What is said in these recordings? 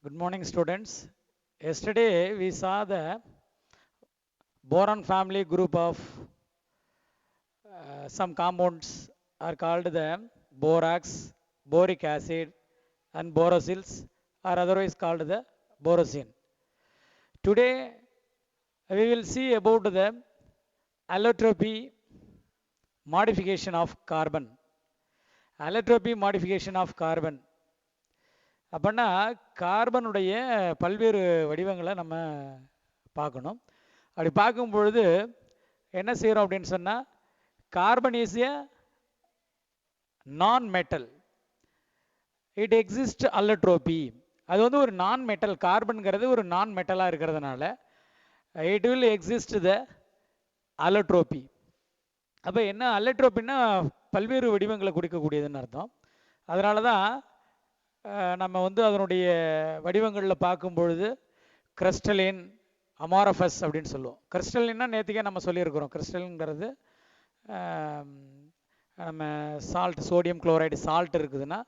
Good morning, students. Yesterday we saw the boron family group of some compounds are called the borax, boric acid, and borosils, or otherwise called the borosine. Today we will see about the allotropy modification of carbon. Allotropy modification of carbon. அப்படின்னா கார்பனுடைய பல்வேறு வடிவங்களை நம்ம பார்க்கணும். அப்படி பார்க்கும் பொழுது என்ன செய்கிறோம் அப்படின்னு சொன்னால், கார்பன் இஸ் ஏ நான் மெட்டல், இட் எக்ஸிஸ்ட் அல்லட்ரோபி. அது வந்து ஒரு நான் மெட்டல், கார்பன்கிறது ஒரு நான் மெட்டலாக இருக்கிறதுனால இட் வில் எக்ஸிஸ்ட் த அல்லட்ரோபி. அப்போ என்ன அல்லட்ரோபின்னா பல்வேறு வடிவங்களை குறிக்கக்கூடியதுன்னு அர்த்தம். அதனால தான் நம்ம வந்து அதனுடைய வடிவங்களில் பார்க்கும் பொழுது கிறிஸ்டலின், அமாரஃபஸ் அப்படின்னு சொல்லுவோம். கிறிஸ்டலின்னா நேற்றுக்கே நம்ம சொல்லியிருக்கிறோம். கிறிஸ்டலின்ங்கிறது நம்ம சால்ட், சோடியம் குளோரைடு சால்ட் இருக்குதுன்னா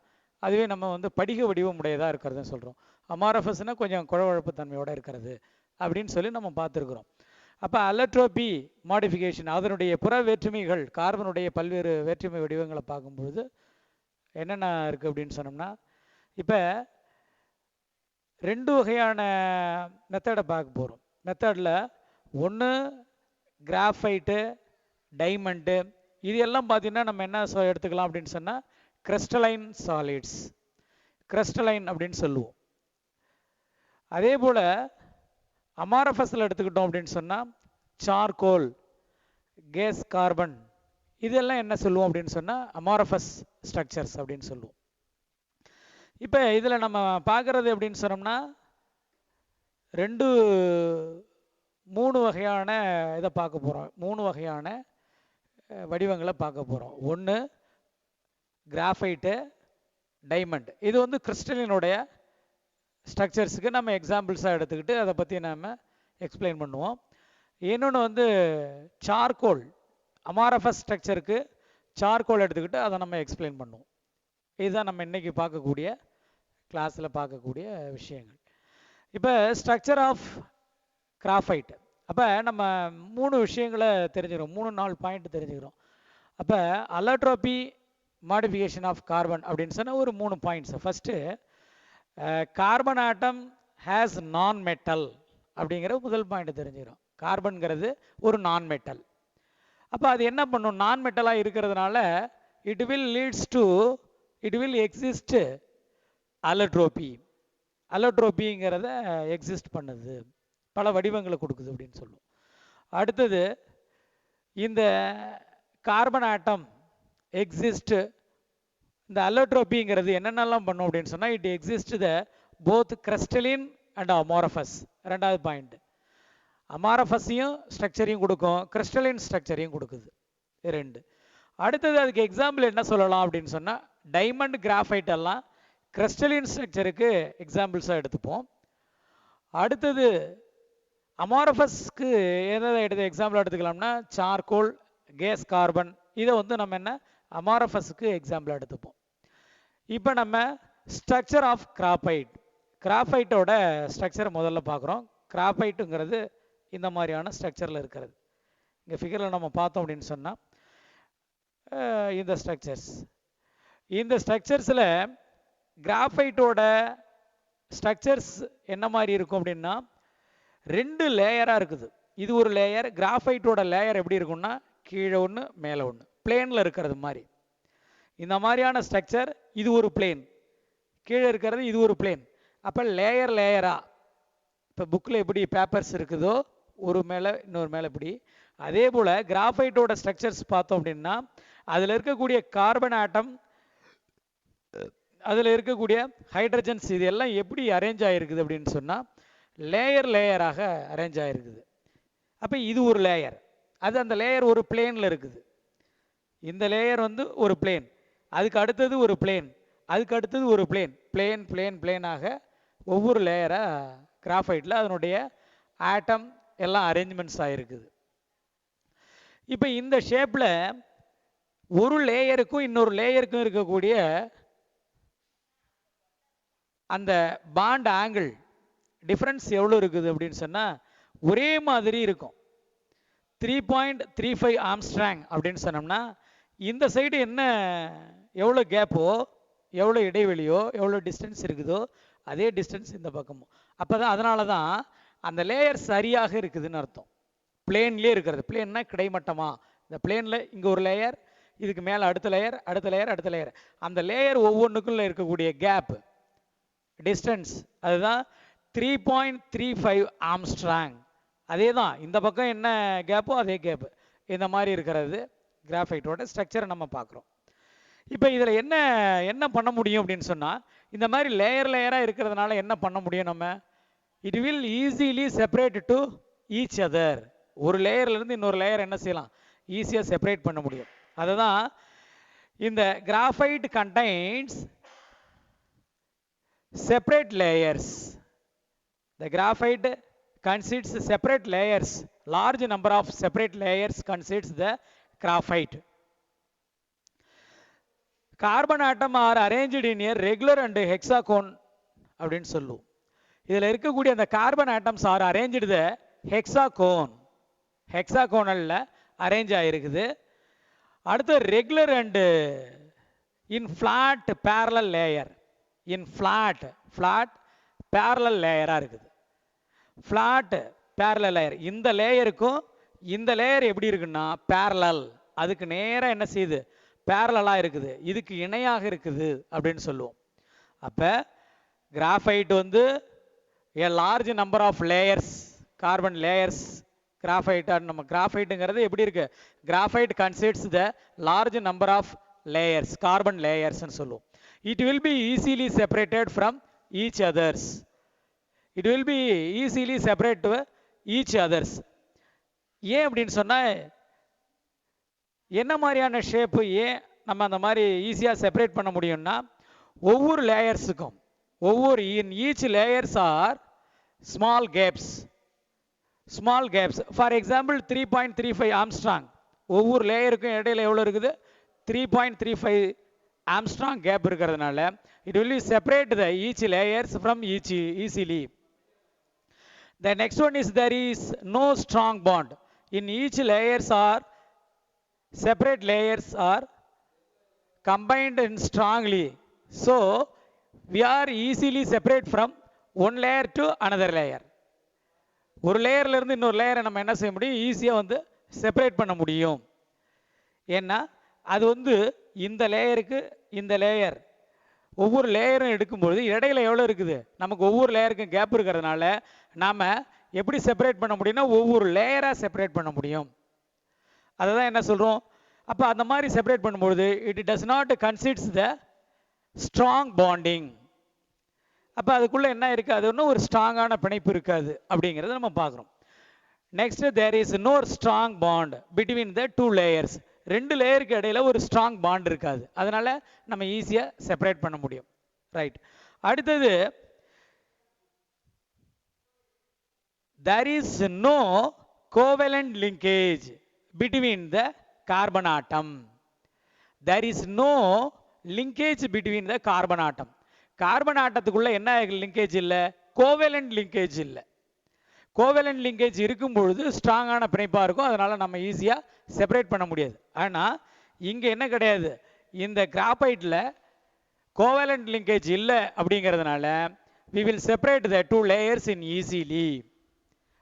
அதுவே நம்ம வந்து படிக வடிவம் உடையதாக இருக்கிறதுன்னு சொல்கிறோம். அமாரஃபஸ்னால் கொஞ்சம் குழவழப்பு தன்மையோடு இருக்கிறது அப்படின்னு சொல்லி நம்ம பார்த்துருக்குறோம். அப்போ அல்லட்ரோபி மாடிஃபிகேஷன், அதனுடைய புற வேற்றுமைகள், கார்பனுடைய பல்வேறு வேற்றுமை வடிவங்களை பார்க்கும்பொழுது என்னென்ன இருக்குது அப்படின்னு சொன்னோம்னா, இப்போ ரெண்டு வகையான மெத்தடை பார்க்க போகிறோம். மெத்தடில் ஒன்று கிராஃபைட்டு, டைமண்டு, இது எல்லாம் பார்த்தீங்கன்னா நம்ம என்ன எடுத்துக்கலாம் அப்படின்னு சொன்னால் கிறிஸ்டலைன் சாலிட்ஸ், கிறிஸ்டலைன் அப்படின்னு சொல்லுவோம். அதே போல் அமாரஃபஸில் எடுத்துக்கிட்டோம் அப்படின்னு சொன்னால் சார்கோல், கேஸ் கார்பன், இதெல்லாம் என்ன சொல்லுவோம் அப்படின்னு சொன்னால் அமாரஃபஸ் ஸ்ட்ரக்சர்ஸ் அப்படின்னு சொல்லுவோம். இப்போ இதில் நம்ம பார்க்குறது எப்படின்னு சொன்னோம்னா மூணு வகையான இதை பார்க்க போகிறோம். மூணு வகையான வடிவங்களை பார்க்க போகிறோம். ஒன்று கிராஃபைட்டு, டைமண்ட். இது வந்து கிறிஸ்டலினுடைய ஸ்ட்ரக்சர்ஸுக்கு நம்ம எக்ஸாம்பிள்ஸாக எடுத்துக்கிட்டு அதை பற்றி நம்ம எக்ஸ்பிளைன் பண்ணுவோம். இன்னொன்று வந்து சார்கோல், அமாரஃபஸ் ஸ்ட்ரக்சருக்கு சார்கோல் எடுத்துக்கிட்டு அதை நம்ம எக்ஸ்பிளைன் பண்ணுவோம். இதுதான் நம்ம இன்றைக்கி பார்க்கக்கூடிய கிளாஸில் பார்க்கக்கூடிய விஷயங்கள். இப்போ ஸ்ட்ரக்சர் ஆஃப் கிராஃபைட். அப்போ நம்ம மூணு விஷயங்களை தெரிஞ்சுக்கிறோம், 3-4 பாயிண்ட் தெரிஞ்சுக்கிறோம். அப்போ அல்லட்ரோபி மாடிஃபிகேஷன் ஆஃப் கார்பன் அப்படின்னு சொன்னால் ஒரு 3 points. First carbon atom has non metal அப்படிங்கிற முதல் பாயிண்ட் தெரிஞ்சுக்கிறோம். கார்பன்கிறது ஒரு நான் மெட்டல். அப்போ அது என்ன பண்ணும், நான் மெட்டலாக இருக்கிறதுனால இட் வில் எக்ஸிஸ்ட் அல்லட்ரோபி. அல்லட்ரோபிங்கிறத எக்ஸிஸ்ட் பண்ணுது, பல வடிவங்களை கொடுக்குது அப்படின்னு சொல்லுவோம். அடுத்தது இந்த கார்பன் ஆட்டம் எக்ஸிஸ்ட், இந்த அல்லட்ரோபிங்கிறது என்னென்னலாம் பண்ணும் அப்படின்னு சொன்னால் it exist the both crystalline and amorphous. ரெண்டாவது பாயிண்ட், அமாரஃபஸையும் ஸ்ட்ரக்சரையும் கொடுக்கும், கிறிஸ்டலின் ஸ்ட்ரக்சரையும் கொடுக்குது. ரெண்டு. அடுத்தது அதுக்கு எக்ஸாம்பிள் என்ன சொல்லலாம் அப்படின்னு சொன்னால் டைமண்ட், கிராஃபைட் எல்லாம் கிறிஸ்டலின் ஸ்ட்ரக்சருக்கு எக்ஸாம்பிள்ஸாக எடுத்துப்போம். அடுத்தது அமாரஃபஸ்க்கு எதை எடுத்து எக்ஸாம்பிள் எடுத்துக்கலாம்னா சார்கோல், கேஸ் கார்பன், இதை வந்து நம்ம என்ன அமாரஃபஸுக்கு எக்ஸாம்பிள் எடுத்துப்போம். இப்போ நம்ம ஸ்ட்ரக்சர் ஆஃப் கிராஃபைட், கிராஃபைட்டோட ஸ்ட்ரக்சரை முதல்ல பார்க்குறோம். கிராஃபைட்டுங்கிறது இந்த மாதிரியான ஸ்ட்ரக்சரில் இருக்கிறது. இங்கே ஃபிகரில் நம்ம பார்த்தோம் அப்படின்னு சொன்னால் இந்த ஸ்ட்ரக்சர்ஸில் கிராஃபைட்டோட ஸ்ட்ரக்சர்ஸ் என்ன மாதிரி இருக்கும் அப்படின்னா 2 லேயராக இருக்குது. இது ஒரு லேயர். கிராஃபைட்டோட லேயர் எப்படி இருக்கும்னா கீழே ஒன்று மேலே ஒன்று, பிளேனில் இருக்கிறது மாதிரி. இந்த மாதிரியான ஸ்ட்ரக்சர், இது ஒரு பிளேன், கீழே இருக்கிறது இது ஒரு பிளேன். அப்போ லேயராக, இப்போ புக்கில் எப்படி பேப்பர்ஸ் இருக்குதோ ஒரு மேலே இன்னொரு மேலே இப்படி, அதே போல் கிராஃபைட்டோட ஸ்ட்ரக்சர்ஸ் பார்த்தோம் அப்படின்னா அதில் இருக்கக்கூடிய கார்பன் ஆட்டம், அதில் இருக்கக்கூடிய ஹைட்ரஜன்ஸ், இது எல்லாம் எப்படி அரேஞ்ச் ஆகிருக்குது அப்படின்னு சொன்னால் லேயராக அரேஞ்ச் ஆகிருக்குது. அப்போ இது ஒரு லேயர், அது அந்த லேயர் ஒரு பிளேனில் இருக்குது. இந்த லேயர் வந்து ஒரு பிளேன், அதுக்கு அடுத்தது ஒரு பிளேன், அதுக்கு அடுத்தது ஒரு பிளேனாக ஒவ்வொரு லேயராக கிராஃபைட்டில் அதனுடைய ஆட்டம் எல்லாம் அரேஞ்ச்மெண்ட்ஸ் ஆகிருக்குது. இப்போ இந்த ஷேப்பில் ஒரு லேயருக்கும் இன்னொரு லேயருக்கும் இருக்கக்கூடிய அந்த பாண்ட் ஆங்கிள் டிஃப்ரென்ஸ் எவ்வளோ இருக்குது அப்படின்னு சொன்னால் ஒரே மாதிரி இருக்கும். 3.35 ஆம்ஸ்ட்ராங் அப்படின்னு சொன்னோம்னா இந்த சைடு என்ன எவ்வளோ கேப்போ, எவ்வளோ இடைவெளியோ, எவ்வளோ டிஸ்டன்ஸ் இருக்குதோ அதே டிஸ்டன்ஸ் இந்த பக்கமும். அப்போ தான் அதனால தான் அந்த லேயர் சரியாக இருக்குதுன்னு அர்த்தம். பிளேன்லேயே இருக்கிறது. பிளேன்னா கிடைமட்டமாக இந்த பிளேனில் இங்கே ஒரு லேயர், இதுக்கு மேலே அடுத்த லேயர், அடுத்த லேயர், அடுத்த லேயர், அந்த லேயர் ஒவ்வொன்றுக்குள்ள இருக்கக்கூடிய கேப் டிஸ்டன்ஸ் அதுதான் 3.35 ஆம்ஸ்ட்ராங். அதே தான் இந்த பக்கம் என்ன கேப்போ அதே கேப்பு. இந்த மாதிரி இருக்கிறது கிராஃபைட்டோட ஸ்ட்ரக்சரை நம்ம பார்க்குறோம். இப்போ இதில் என்ன என்ன பண்ண முடியும் அப்படின்னு சொன்னால், இந்த மாதிரி லேயர் லேயராக இருக்கிறதுனால என்ன பண்ண முடியும் நம்ம, it will easily separate to each other. ஒரு லேயர்லேருந்து இன்னொரு லேயர் என்ன செய்யலாம், ஈஸியாக செப்பரேட் பண்ண முடியும். அதுதான் இந்த graphite contains separate layers. The graphite consists separate layers. Large number of separate layers consists the graphite. Carbon atom are arranged in a regular and hexagon அப்படின்னு சொல்லுவோம். இதில் இருக்கக்கூடிய அந்த கார்பன் ஆட்டம்ஸ் ஆர் அரேஞ்சு த ஹெக்ஸாகோன், ஹெக்ஸாகோனல்ல arrange ஆகிருக்குது. அடுத்து regular and in flat parallel layer, in flat parallel லேயராக இருக்குது. Flat parallel layer, இந்த லேயருக்கும் இந்த லேயர் எப்படி இருக்குன்னா பேரலல், அதுக்கு நேராக என்ன செய்யுது, பேரலாக இருக்குது, இதுக்கு இணையாக இருக்குது அப்படின்னு சொல்லுவோம். அப்போ கிராஃபைட் வந்து a large number of layers, carbon layers, graphite. நம்ம கிராஃபைட்டுங்கிறது எப்படி இருக்கு, graphite consists the large number of layers, carbon layers ன்னு சொல்லுவோம். It will be easily separated from each others. It will be easily separate to each others. ஏன் அப்படின்னு சொன்னால், என்ன மாதிரியான ஷேப்பு ஏன் நம்ம அந்த மாதிரி ஈஸியாக செப்பரேட் பண்ண முடியும்னா, ஒவ்வொரு லேயர்ஸுக்கும் ஒவ்வொரு in each layers are small gaps, small gaps. For example 3.35 angstrom, ஒவ்வொரு லேயருக்கும் இடையில எவ்வளோ இருக்குது, 3.35 ஆம்ஸ்ட்ராங் கேப் இருக்கிறதுனால it will separate the each layers from each easily. The next one is there is no strong bond in each layers are separate layers are combined in strongly, so we are easily separate from one layer to another layer. ஒரு லேயர்ல இருந்து இன்னொரு லேயரை நம்ம என்ன செய்ய முடியும், ஈஸியாக வந்து செப்பரேட் பண்ண முடியும். ஏன்னா அது வந்து இந்த லேயருக்கு இந்த லேயர், ஒவ்வொரு லேயரும் எடுக்கும்பொழுது இடையில எவ்வளோ இருக்குது, நமக்கு ஒவ்வொரு லேயருக்கும் கேப் இருக்கிறதுனால நாம் எப்படி செப்பரேட் பண்ண முடியும்னா ஒவ்வொரு லேயராக செப்பரேட் பண்ண முடியும். அதை தான் என்ன சொல்கிறோம். அப்போ அந்த மாதிரி செப்பரேட் பண்ணும்பொழுது it does not considers the strong bonding. அப்போ அதுக்குள்ளே என்ன இருக்குது, அது ஒன்றும் ஒரு ஸ்ட்ராங்கான பிணைப்பு இருக்காது அப்படிங்கிறத நம்ம பார்க்குறோம். Next there is no strong bond between the two layers. ரெண்டு லேயருக்கு இடையில ஒரு ஸ்ட்ராங் பாண்ட் இருக்காது, அதனால நம்ம ஈஸியாக செப்பரேட் பண்ண முடியும். ரைட். அடுத்தது there is no covalent linkage between the carbon atom. There is no linkage between the carbon atom. Carbon ஆட்டத்துக்குள்ள என்ன லிங்கேஜ் இல்லை, கோவேலண்ட் லிங்கேஜ் இல்லை. கோவேலண்ட் லிங்கேஜ் இருக்கும் பொழுது ஸ்ட்ராங்கான பிணைப்பாக இருக்கும், அதனால நம்ம ஈஸியாக செப்பரேட் பண்ண முடியாது. ஆனால் இங்கே என்ன கிடையாது, இந்த கிராஃபைட்டில் கோவேலண்ட் லிங்கேஜ் இல்லை அப்படிங்கிறதுனால we will separate the two layers in easily.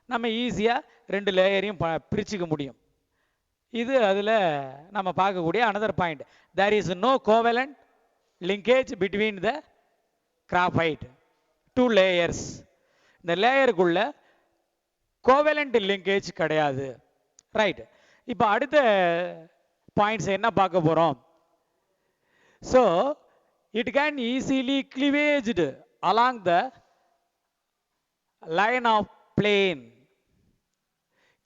நம்ம ஈஸியாக ரெண்டு லேயரையும் பிரிச்சுக்க முடியும். இது அதில் நம்ம பார்க்கக்கூடிய another point. There is no covalent linkage between the graphite, two layers. இந்த லேயருக்குள்ள கோவேலண்ட் லிங்கேஜ் கிடையாது. ரைட். இப்போ அடுத்த பாயிண்ட்ஸ் என்ன பார்க்க போகிறோம். So it can easily cleavaged along the line of plane.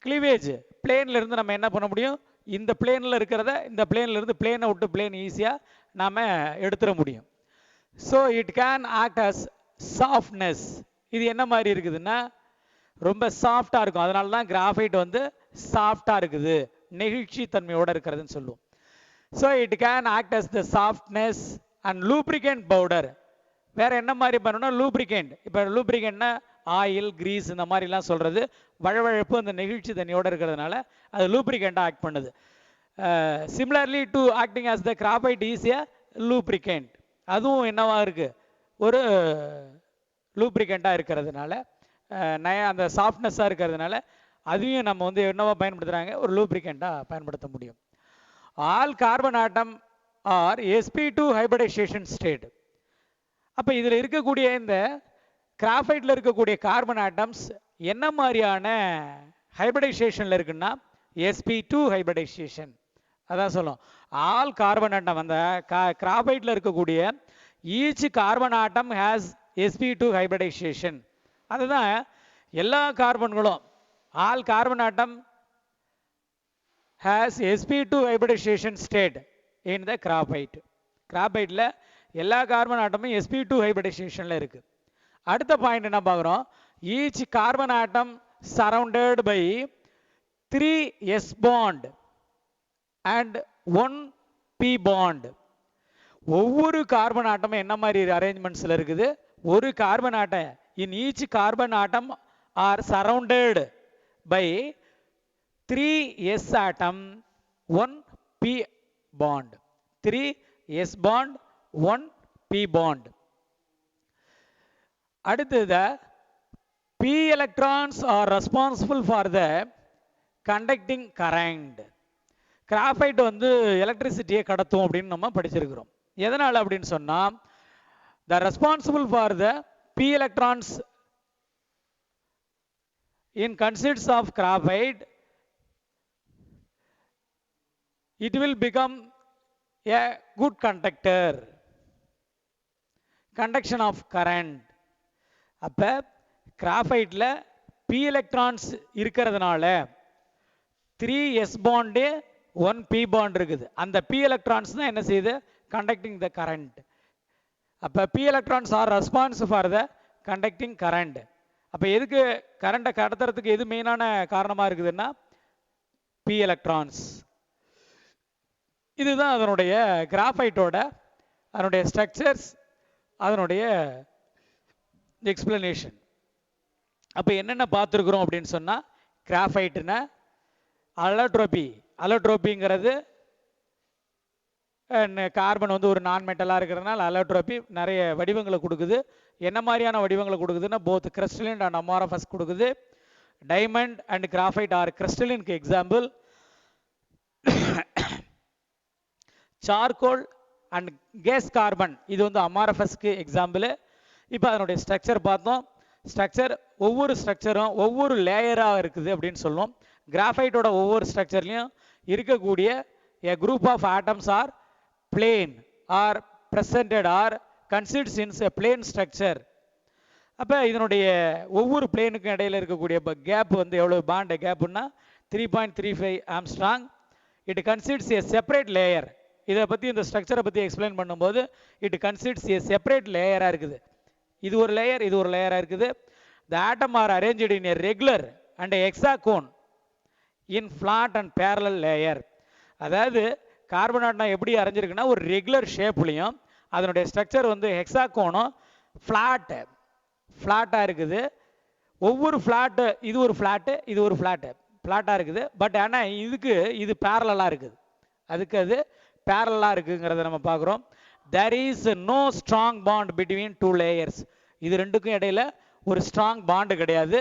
Cleavage பிளேன்ல இருந்து நம்ம என்ன பண்ண முடியும், இந்த பிளேனில் இருக்கிறத இந்த பிளேன்ல இருந்து பிளேனை விட்டு பிளேன் ஈஸியாக நாம் எடுத்துட முடியும். So it can act as softness. இது என்ன மாதிரி இருக்குதுன்னா ரொம்ப சாஃப்டாக இருக்கும், அதனால தான் கிராஃபைட் வந்து சாஃப்டாக இருக்குது, நெகிழ்ச்சி தன்மையோடு இருக்கிறதுன்னு சொல்லுவோம். So it can act as the softness and lubricant powder. வேற என்ன மாதிரி பண்ணணும்னா லூப்ரிகேண்ட். இப்போ லூப்ரிகேண்ட்னா ஆயில், கிரீஸ் இந்த மாதிரிலாம் சொல்கிறது. வழவழப்பு அந்த நெகிழ்ச்சி தண்ணியோடு இருக்கிறதுனால அது லூப்ரிகேண்ட்டாக ஆக்ட் பண்ணுது. Similarly to acting as the graphite is a lubricant. அதுவும் என்னவா இருக்குது, ஒரு லூப்ரிகேண்ட்டாக இருக்கிறதுனால, அந்த சாஃப்ட்னஸாக இருக்கிறதுனால அதையும் நம்ம வந்து என்னவா பயன்படுத்துகிறாங்க, ஒரு லூப்ரிகேண்ட்டாக பயன்படுத்த முடியும். All carbon atom are sp2 hybridization state. அப்போ இதில் இருக்கக்கூடிய இந்த கிராஃபைட்டில் இருக்கக்கூடிய கார்பன் ஆட்டம்ஸ் என்ன மாதிரியான ஹைபிரிடைசேஷனில் இருக்குன்னா sp2 ஹைபிரிடைசேஷன். அதான் சொல்லும் ஆல் கார்பன் ஆட்டம், அந்த கிராஃபைட்டில் இருக்கக்கூடிய each carbon atom has sp2 hybridization. அதுதான் எல்லா கார்பன்களும், all carbon atom has sp2 hybridization state in the graphite. கிராஃபைட்டில் எல்லா கார்பன் ஆட்டமும் sp2 ஹைபிரிடைசேஷனில் இருக்குது. அடுத்த பாயிண்ட் என்ன பார்க்குறோம், each carbon atom surrounded by 3s bond and 1p bond. ஒவ்வொரு கார்பன் ஆட்டமும் என்ன மாதிரி அரேஞ்ச்மெண்ட்ஸில் இருக்குது, ஒரு carbon atom in each carbon atom are surrounded by 3s atom 1p bond. 3s bond 1p bond. அடுத்தது p electrons are responsible for the conducting current. Graphite வந்து எலக்ட்ரிசிட்டியை கடத்தும் அப்படின்னு நம்ம படிச்சிருக்கிறோம். எதனால் அப்படின்னு சொன்னால், the responsible for the p electrons in consists of graphite, it will become a good conductor, conduction of current. அப்போ கிராஃபைட்டில் p எலக்ட்ரான்ஸ் இருக்கிறதுனால 3s பாண்டு 1p பாண்ட் இருக்குது. அந்த p எலக்ட்ரான்ஸ் தான் என்ன செய்யுது, கண்டக்டிங் த கரண்ட். அப்போ p electrons R response for the conducting current. அப்போ எதுக்கு கரண்ட்டை கடத்துறதுக்கு எது மெயினான காரணமாக இருக்குதுன்னா p எலக்ட்ரான்ஸ். இதுதான் அதனுடைய கிராஃபைட்டோட அதனுடைய ஸ்ட்ரக்சர்ஸ், அதனுடைய எக்ஸ்பிளனேஷன். அப்போ என்னென்ன பார்த்துருக்குறோம் அப்படின்னு சொன்னால், கிராஃபைட்டுனா அலோட்ரோபி. அலோட்ரோபிங்கிறது கார்பன் வந்து ஒரு நான் மெட்டலாக இருக்கிறதுனால அலோட்ரோபி நிறைய வடிவங்களை கொடுக்குது. என்ன மாதிரியான வடிவங்களை கொடுக்குதுன்னா, போத் கிறிஸ்டலின் அண்ட் அமாரஃபஸ் கொடுக்குது. டைமண்ட் அண்ட் கிராஃபைட் ஆர் கிறிஸ்டலினுக்கு example. Charcoal and gas carbon இது வந்து அமாரஃபஸ்க்கு எக்ஸாம்பிள். இப்போ அதனுடைய ஸ்ட்ரக்சர் பார்த்தோம். ஸ்ட்ரக்சர் ஒவ்வொரு ஸ்ட்ரக்சரும் ஒவ்வொரு லேயராக இருக்குது அப்படின்னு சொல்லுவோம். கிராஃபைட்டோட ஒவ்வொரு ஸ்ட்ரக்சர்லையும் இருக்கக்கூடிய a group of atoms are plane or presented or consists in a plane structure. அப்போ இதனுடைய ஒவ்வொரு பிளேனுக்கும் இடையில இருக்கக்கூடிய கேப் வந்து எவ்வளோ பாண்ட் கேப்புன்னா 3.35 angstrom. It consists a separate layer. இதை பற்றி இந்த ஸ்ட்ரக்சரை பற்றி எக்ஸ்பிளைன் பண்ணும்போது இட் கன்சிட்ஸ் a separate லேயராக இருக்குது. இது ஒரு லேயர், இது ஒரு லேயராக இருக்குது. the atom are arranged in a regular and a hexagon in flat and parallel layer. அதாவது கார்பன் ஆட்டம் எப்படி அரைஞ்சிருக்குன்னா ஒரு ரெகுலர் ஷேப்லையும் அதனுடைய ஸ்ட்ரக்சர் வந்து ஹெக்ஸாகோனும் ஃப்ளாட்டாக இருக்குது. ஒவ்வொரு ஃப்ளாட்டு, இது ஒரு ஃப்ளாட்டு, இது ஒரு ஃப்ளாட்டாக இருக்குது. பட் ஆனால் இதுக்கு இது பேரலாக இருக்குது, அதுக்கு அது பேரலாக இருக்குங்கிறத நம்ம பார்க்குறோம். there is no strong bond between two layers. இது ரெண்டுக்கும் இடையில ஒரு ஸ்ட்ராங் பாண்டு கிடையாது.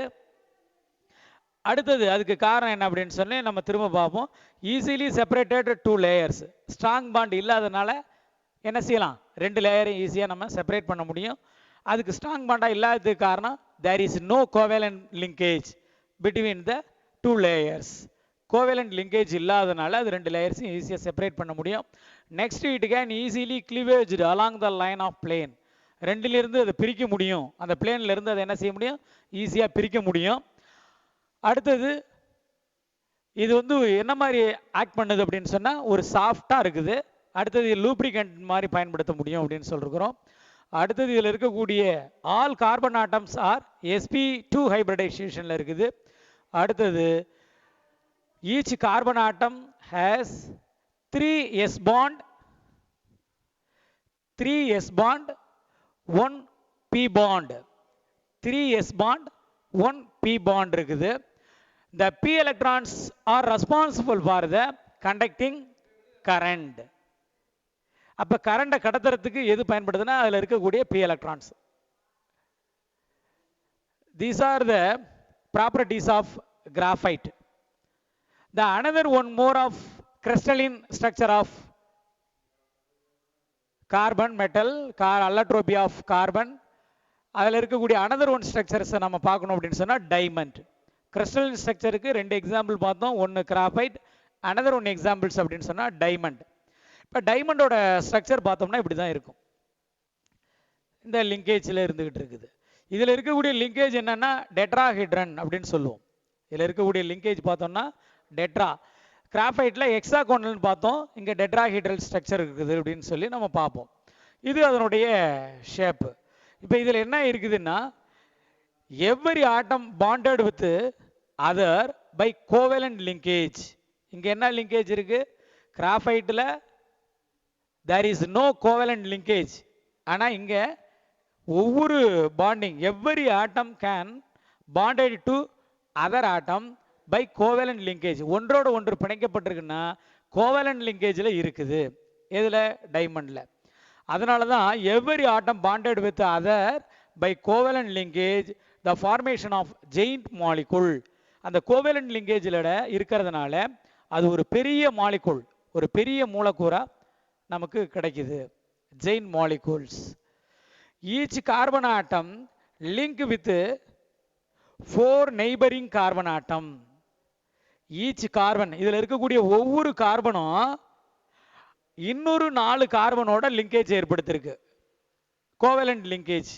அடுத்தது அதுக்கு காரணம் என்ன அப்படின்னு சொல்லி நம்ம திரும்ப பார்ப்போம். Easily separated two layers. Strong bond இல்லாதனால என்ன செய்யலாம், ரெண்டு லேயரையும் ஈஸியாக நம்ம செப்பரேட் பண்ண முடியும். அதுக்கு ஸ்ட்ராங் பாண்டாக இல்லாததுக்கு காரணம் there is no covalent linkage between the two layers. Covalent linkage இல்லாதனால அது ரெண்டு லேயர்ஸையும் ஈஸியாக செப்பரேட் பண்ண முடியும். Next it can easily cleavaged along the line of plane. ரெண்டிலிருந்து அதை பிரிக்க முடியும், அந்த பிளேன்லேருந்து அதை என்ன செய்ய முடியும், ஈஸியாக பிரிக்க முடியும். அடுத்தது இது வந்து என்ன மாதிரி ஆக்ட் பண்ணுது அப்படின்னு சொன்னால் ஒரு சாஃப்டாக இருக்குது. அடுத்தது லூப்ரிகண்ட் மாதிரி பயன்படுத்த முடியும் அப்படின்னு சொல்லிருக்கிறோம். அடுத்தது இதில் இருக்கக்கூடிய all carbon atoms are sp2 ஹைபிரிடைசேஷனில் இருக்குது. அடுத்தது each carbon atom has 3s bond 3s bond 1 p bond, 3 s bond, 1 p bond இருக்குது. The p electrons are responsible for the conducting current. அப்ப கரண்ட கடத்துறதுக்கு எது பயன்படுதுன்னா அதுல இருக்கக்கூடிய p electrons. These are the properties of graphite. The another one more of crystalline structure of carbon metal, allotropy of carbon. அதில் இருக்கக்கூடிய another one structures நம்ம பார்க்கணும் அப்படின்னு சொன்னா diamond. crystalline structureக்கு ரெண்டு எக்ஸாம்பிள் பார்த்தோம். ஒன்னு graphite, another one examples அப்படின்னு சொன்னா diamond. இப்போ டைமண்டோட ஸ்ட்ரக்சர் பார்த்தோம்னா இப்படி தான் இருக்கும். இந்த லிங்கேஜில் இருந்துகிட்டு இருக்குது. இதில் இருக்கக்கூடிய லிங்கேஜ் என்னன்னா டெட்ராஹைட்ரன் அப்படின்னு சொல்லுவோம். இதில் இருக்கக்கூடிய லிங்கேஜ் பார்த்தோம்னா டெட்ரா. கிராஃபைட்ல ஹெக்ஸாகோனல்னு பார்த்தோம், இங்கே டெட்ராஹைட்ரல் ஸ்ட்ரக்சர் இருக்குது அப்படின்னு சொல்லி நம்ம பார்ப்போம். இது அதனுடைய ஷேப்பு. இப்போ இதில் என்ன இருக்குதுன்னா every atom bonded with other by covalent linkage. இங்கே என்ன லிங்கேஜ் இருக்கு? கிராஃபைட்டில் there is no covalent linkage. ஆனால் இங்கே ஒவ்வொரு bonding every atom can bonded to other atom by covalent linkage. ஒன்றோடு ஒன்று பிணைக்கப்பட்டிருக்குன்னா கோவேலண்ட் லிங்கேஜில் இருக்குது. எதில்? டைமண்டில். அதனால தான் every atom bonded with other by covalent linkage the formation of giant molecule. அந்த கோவேலண்ட் லிங்கேஜில் இருக்கிறதுனால அது ஒரு பெரிய மாலிகுல், ஒரு பெரிய மூலக்கூறா நமக்கு கிடைக்குது. Giant molecules. Each carbon atom link with 4 neighboring carbon atom. Each carbon, இதில் இருக்கக்கூடிய ஒவ்வொரு கார்பனும் இன்னொரு 4 கார்பனோட லிங்கேஜ் ஏற்படுத்திருக்கு. கோவேலண்ட் லிங்கேஜ்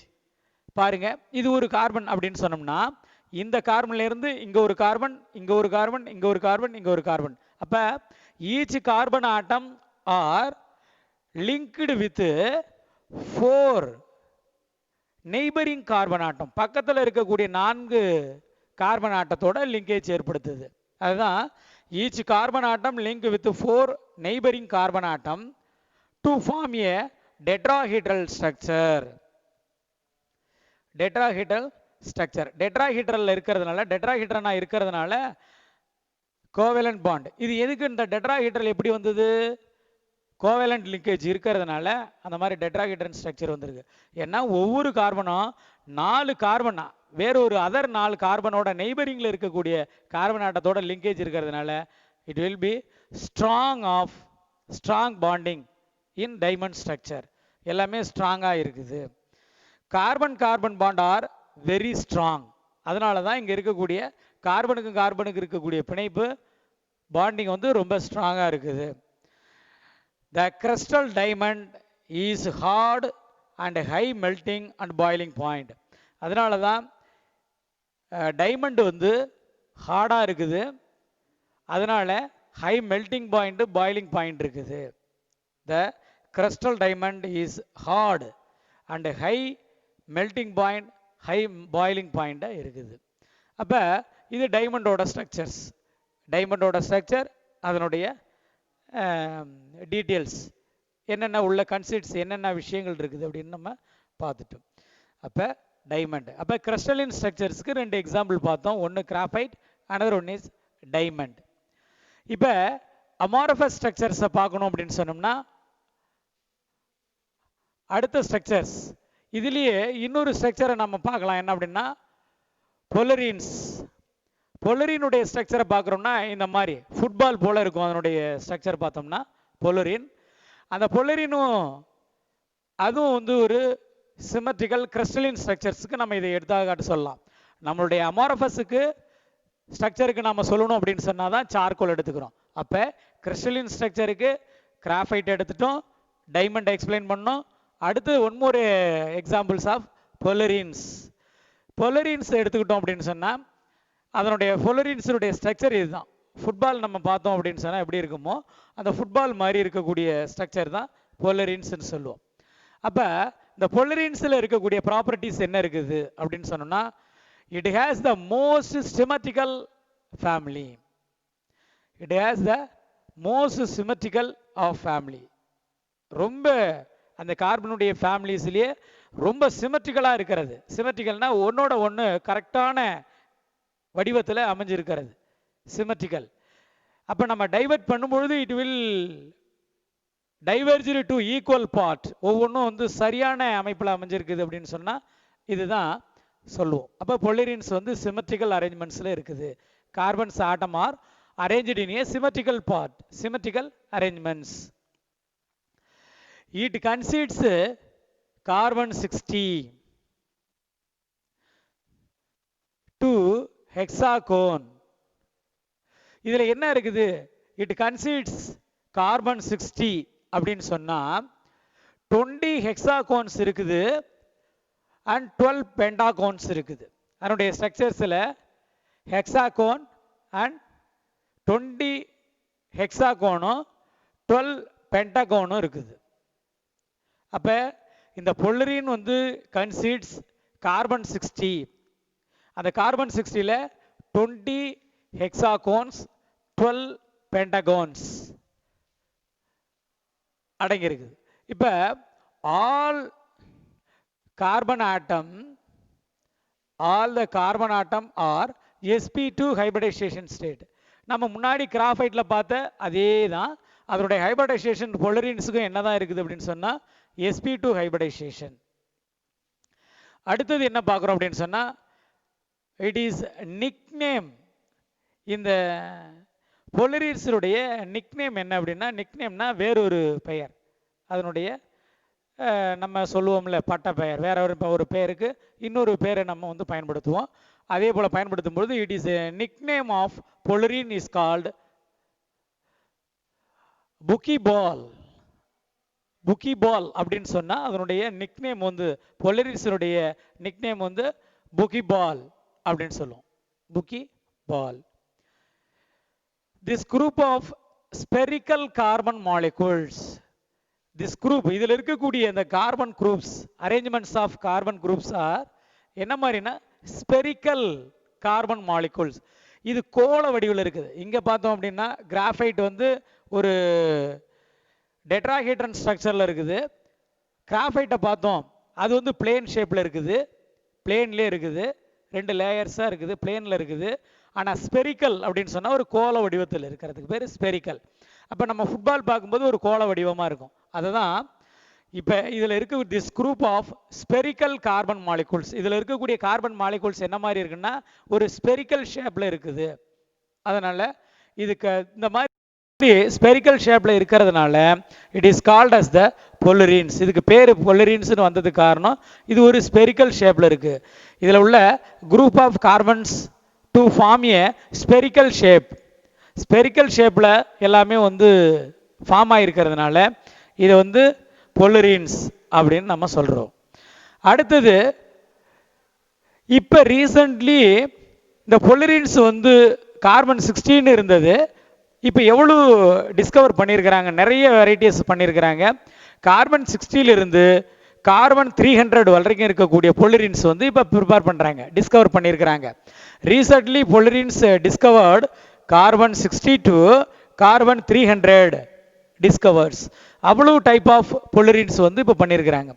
பாருங்க. இது ஒரு கார்பன் அப்படின்னு சொன்னோம்னா இந்த கார்பன்ல இருந்து இங்க ஒரு கார்பன், இங்க ஒரு கார்பன், இங்க ஒரு கார்பன், இங்க ஒரு கார்பன். அப்ப each carbon atom are linked with 4 neighboring carbon atom. பக்கத்தில் இருக்கக்கூடிய 4 கார்பன் ஆட்டத்தோட லிங்கேஜ் ஏற்படுத்துது. அதுதான் each carbon atom link with 4 neighboring carbon atom to form a tetrahedral structure. Tetrahedral structure tetrahedral இருக்கிறதுனால கோவேலண்ட் பாண்ட். இது எதுக்கு இந்த டெட்ராஹைட்ரல் எப்படி வந்தது? கோவேலண்ட் லிங்கேஜ் இருக்கிறதுனால அந்த மாதிரி டெட்ராஹைட்ரன் ஸ்ட்ரக்சர் வந்திருக்கு. ஏன்னா ஒவ்வொரு கார்பனும் 4 கார்பன் வேறொரு அதர் 4 கார்பனோட நெய்பரிங்ல இருக்கக்கூடிய கார்பன் ஆட்டத்தோட லிங்கேஜ் இருக்கிறதுனால it will be strong bonding in diamond structure. எல்லாமே ஸ்ட்ராங்காக இருக்குது. Carbon bond are very strong. அதனால தான் இங்கே இருக்கக்கூடிய கார்பனுக்கு இருக்கக்கூடிய பிணைப்பு பாண்டிங் வந்து ரொம்ப ஸ்ட்ராங்காக இருக்குது. The crystal diamond is hard and high melting and boiling point. அதனால தான் டைமண்ட் வந்து ஹார்டாக இருக்குது, அதனால high melting point boiling point இருக்குது. The crystal diamond is hard and high melting point high boiling point இருக்குது. அப்போ இது டைமண்டோட ஸ்ட்ரக்சர்ஸ். டைமண்டோட ஸ்ட்ரக்சர், அதனுடைய டீட்டெயில்ஸ் என்னென்ன உள்ள கன்செப்ட்ஸ் என்னென்ன விஷயங்கள் இருக்குது அப்படின்னு நம்ம பார்த்துட்டோம். அப்போ டைமண்ட். அப்போ கிறிஸ்டலின் ஸ்ட்ரக்சர்ஸ்க்கு 2 எக்ஸாம்பிள் பார்த்தோம். ஒன்று graphite, another one is diamond. இப்போ அமார்ஃபஸ் ஸ்ட்ரக்சர்ஸை பார்க்கணும் அப்படின்னு சொன்னோம்னா அடுத்த ஸ்ட்ரக்சர்ஸ் இதுலேயே இன்னொரு ஸ்ட்ரக்சரை நம்ம பார்க்கலாம். என்ன அப்படின்னா பொலரின்ஸ். பொலரினுடைய ஸ்ட்ரக்சரை பார்க்குறோம்னா இந்த மாதிரி ஃபுட்பால் போல இருக்கும். அதனுடைய ஸ்ட்ரக்சர் பார்த்தோம்னா பொலரின். அந்த பொலரினும் அதுவும் வந்து ஒரு சிமெட்ரிக்கல் கிறிஸ்டலின் ஸ்ட்ரக்சர்ஸுக்கு நம்ம இதை எடுத்தாக்காட்டு சொல்லலாம். நம்மளுடைய அமார்ஃபஸுக்கு ஸ்ட்ரக்சருக்கு நம்ம சொல்லணும் அப்படின்னு சொன்னால் தான் சார்கோல் எடுத்துக்கிறோம். அப்போ கிறிஸ்டலின் ஸ்ட்ரக்சருக்கு கிராஃபைட் எடுத்துட்டோம், டைமண்ட் எக்ஸ்பிளைன் பண்ணோம். அடுத்து ஒன்மோர் எக்ஸாம்பிள்ஸ் ஆஃப் பொலரின்ஸ். பொலரின்ஸ் எடுத்துக்கிட்டோம் அப்படின்னு சொன்னால் அதனுடைய பொலரின்ஸுடைய ஸ்ட்ரக்சர் இதுதான். ஃபுட்பால் நம்ம பார்த்தோம் அப்படின்னு சொன்னால் எப்படி இருக்குமோ அந்த ஃபுட்பால் மாதிரி இருக்கக்கூடிய ஸ்ட்ரக்சர் தான் பொலரின்ஸ்ன்னு சொல்லுவோம். அப்போ இந்த பொலரின்ஸில் இருக்கக்கூடிய ப்ராப்பர்ட்டிஸ் என்ன இருக்குது அப்படின்னு சொன்னோம்னா it has the most symmetrical family. It has the most symmetrical of family. ரொம்ப அந்த கார்பனுடைய ஃபேமிலிஸ்லேயே ரொம்ப சிமெட்ரிக்கலாக இருக்கிறது. சிமெட்ரிக்கல்னா ஒன்னோட ஒன்று கரெக்டான வடிவத்தில் அமைஞ்சிருக்கிறது, சிமெட்ரிக்கல். அப்போ நம்ம டைவர்ட் பண்ணும்பொழுது it will diverge to equal part, ஒவ்வொன்றும் வந்து சரியான அமைப்பில் அமைஞ்சிருக்குது அப்படின்னு சொன்னால் இதுதான் சொல்லுவோம். அப்போ பொலிரின்ஸ் வந்து சிமெட்ரிக்கல் அரேஞ்ச்மெண்ட்ஸில் இருக்குது. Carbons atom are arranged in a symmetrical part, symmetrical arrangements. It consists carbon 60 to hexacone. இதில் என்ன இருக்குது? It consists carbon 60 அப்படின்னு சொன்னா 20 hexacones இருக்குது and 12 pentacones இருக்குது. அதனுடைய ஸ்ட்ரக்சர்ஸில் hexacone and 20 ஹெக்ஸாகோனும் 12 பென்டாகோனும் இருக்குது. அப்போ இந்த பொலிரின் வந்து கன்சிட்ஸ் கார்பன் 60. அந்த கார்பன் 60ல் 20 ஹெக்ஸாகோன்ஸ் 12 பென்டாகோன்ஸ் அடங்கியிருக்குது. இப்போ all the carbon atom are sp2 hybridization state. நம்ம முன்னாடி கிராஃபைட்டில் பார்த்த அதே தான், அதனுடைய ஹைபிரிடைசேஷன் பொலிரின்ஸுக்கும் என்ன தான் இருக்குது அப்படின்னு சொன்னால் sp2 ஹைபிரிடைசேஷன். அடுத்தது என்ன பார்க்குறோம் அப்படின்னு சொன்னால் இட் இஸ் நிக்நேம். இந்த பொலிரின்ஸுடைய நிக்நேம் என்ன அப்படின்னா, நிக்நேம்னா வேறொரு பெயர், அதனுடைய நம்ம சொல்லுவோம்ல பட்ட பெயர், வேற ஒரு பெயருக்கு இன்னொரு பெயரை நம்ம வந்து பயன்படுத்துவோம். அதே போல் பயன்படுத்தும் பொழுது it is nickname of fullerene is called buckyball. Buckyball அப்படின்னு சொன்னால் அதனுடைய நிக்நேம் வந்து பொலிரின்ஸுடைய நிக்நேம் வந்து புக்கிபால் அப்படின்னு சொல்லுவோம். Buckyball. This group of spherical carbon molecules, this group இதில் இருக்கக்கூடிய இந்த carbon groups, arrangements of carbon groups are என்ன மாதிரினா ஸ்பெரிக்கல் கார்பன் மாலிகூல்ஸ். இது கோள வடிவில் இருக்குது. இங்கே பார்த்தோம் அப்படின்னா கிராஃபைட் வந்து ஒரு டெட்ராஹெட்ரன் ஸ்ட்ரக்சரில் இருக்குது. கிராஃபைட்டை பார்த்தோம் அது வந்து பிளேன் ஷேப்பில் இருக்குது, பிளேன்லேயே இருக்குது, 2 லேயர்ஸாக இருக்குது, பிளேனில் இருக்குது. ஆனால் ஸ்பெரிக்கல் அப்படின்னு சொன்னால் ஒரு கோள வடிவத்தில் இருக்கிறதுக்கு பேர் ஸ்பெரிக்கல். அப்போ நம்ம ஃபுட்பால் பார்க்கும்போது ஒரு கோள வடிவமாக இருக்கும். அதை தான் இப்போ இதில் இருக்க this group of spherical carbon molecules. இதில் இருக்கக்கூடிய கார்பன் மாலிகூல்ஸ் என்ன மாதிரி இருக்குன்னா ஒரு ஸ்பெரிக்கல் ஷேப்பில் இருக்குது. அதனால் இதுக்கு இந்த மாதிரி ஸ்பெரிக்கல் ஷேப்பில் இருக்கிறதுனால இட் இஸ் கால்ட் அஸ் த பொலிரின்ஸ். இதுக்கு பேர் பொலிரின்ஸ்னு வந்ததுக்கு காரணம் இது ஒரு ஸ்பெரிக்கல் ஷேப்பில் இருக்குது. இதில் உள்ள group of carbons to form a spherical shape. Spherical ஷேப்பில் எல்லாமே வந்து ஃபார்ம் ஆகிருக்கிறதுனால இதை வந்து பொலிரின்ஸ் அப்படின்னு நம்ம சொல்கிறோம். அடுத்தது இப்போ ரீசன்ட்லி இந்த பொலிரின்ஸ் வந்து கார்பன் 16 இருந்தது, இப்போ எவ்வளோ டிஸ்கவர் பண்ணியிருக்கிறாங்க, நிறைய வெரைட்டிஸ் பண்ணியிருக்கிறாங்க. கார்பன் 60 இருந்து கார்பன் 300 வரைக்கும் இருக்கக்கூடிய பொலிரின்ஸ் வந்து இப்போ ப்ரிப்பேர் பண்ணுறாங்க, டிஸ்கவர் பண்ணியிருக்கிறாங்க. Recently fullerenes discovered carbon 60 to carbon 300 discovers. அவ்வளோ டைப் ஆஃப் பொலிரின்ஸ் வந்து இப்போ பண்ணியிருக்கிறாங்க.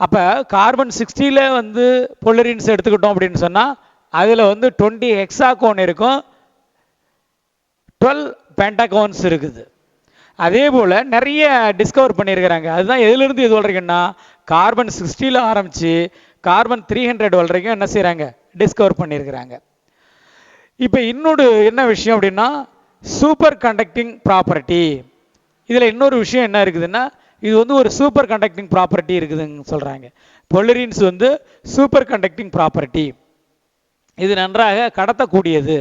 அப்போ கார்பன் 60ல் வந்து பொலிரின்ஸ் எடுத்துக்கிட்டோம் அப்படின்னு சொன்னால் அதில் வந்து 20 ஹெக்ஸாகோன் இருக்கும், 12 பென்டாகோன்ஸ் இருக்குது. அதே போல் நிறைய டிஸ்கவர் பண்ணியிருக்கிறாங்க. அதுதான் எதுலேருந்து இது வரைக்கும்னா கார்பன் 60ல் ஆரம்பித்து கார்பன் 300 வரைக்கும் என்ன செய்கிறாங்க, டிஸ்கவர் பண்ணியிருக்கிறாங்க. இப்போ இன்னொரு என்ன விஷயம் அப்படின்னா சூப்பர் கண்டக்டிங் ப்ராப்பர்ட்டி. இதில் இன்னொரு விஷயம் என்ன இருக்குதுன்னா இது வந்து ஒரு சூப்பர் கண்டக்டிங் ப்ராப்பர்ட்டி இருக்குதுன்னு சொல்கிறாங்க. பொலிரின்ஸ் வந்து சூப்பர் கண்டக்டிங் ப்ராப்பர்ட்டி. இது நன்றாக கடத்தக்கூடியது,